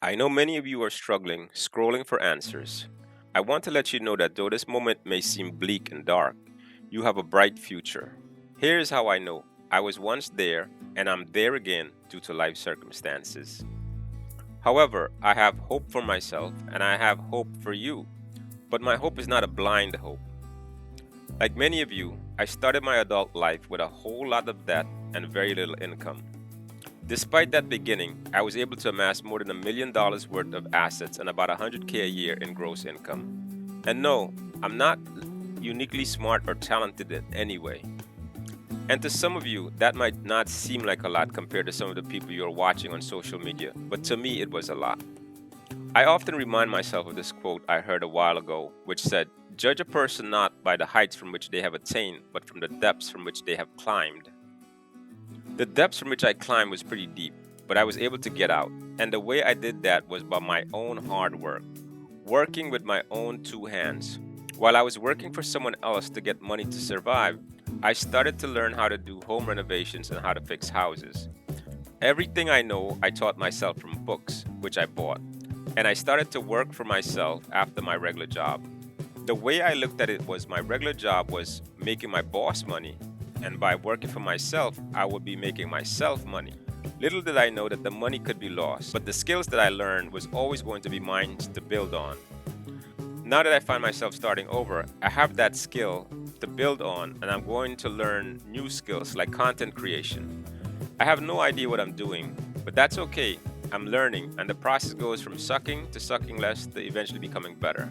I know many of you are struggling, scrolling for answers. I want to let you know that though this moment may seem bleak and dark, you have a bright future. Here's how I know. I was once there, and I'm there again due to life circumstances. However, I have hope for myself, and I have hope for you. But my hope is not a blind hope. Like many of you, I started my adult life with a whole lot of debt and very little income. Despite that beginning, I was able to amass more than $1 million worth of assets and about 100K a year in gross income. And no, I'm not uniquely smart or talented in any way. And to some of you, that might not seem like a lot compared to some of the people you're watching on social media, but to me, it was a lot. I often remind myself of this quote I heard a while ago, which said, "Judge a person not by the heights from which they have attained, but from the depths from which they have climbed." The depths from which I climbed was pretty deep, but I was able to get out. And the way I did that was by my own hard work, working with my own two hands. While I was working for someone else to get money to survive, I started to learn how to do home renovations and how to fix houses. Everything I know, I taught myself from books, which I bought. And I started to work for myself after my regular job. The way I looked at it was my regular job was making my boss money, and by working for myself, I would be making myself money. Little did I know that the money could be lost, but the skills that I learned was always going to be mine to build on. Now that I find myself starting over, I have that skill to build on, and I'm going to learn new skills like content creation. I have no idea what I'm doing, but that's okay. I'm learning, and the process goes from sucking to sucking less to eventually becoming better.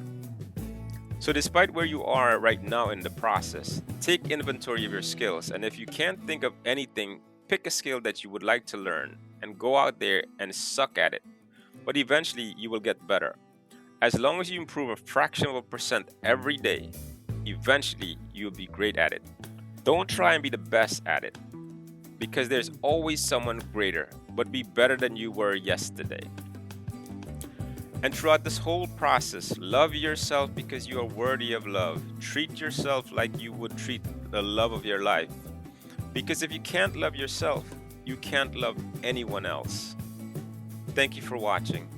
So, despite where you are right now in the process, take inventory of your skills. And if you can't think of anything, pick a skill that you would like to learn and go out there and suck at it. But eventually, you will get better. As long as you improve a fraction of a percent every day, eventually you'll be great at it. Don't try and be the best at it because there's always someone greater, but be better than you were yesterday. And throughout this whole process, love yourself because you are worthy of love. Treat yourself like you would treat the love of your life. Because if you can't love yourself, you can't love anyone else. Thank you for watching.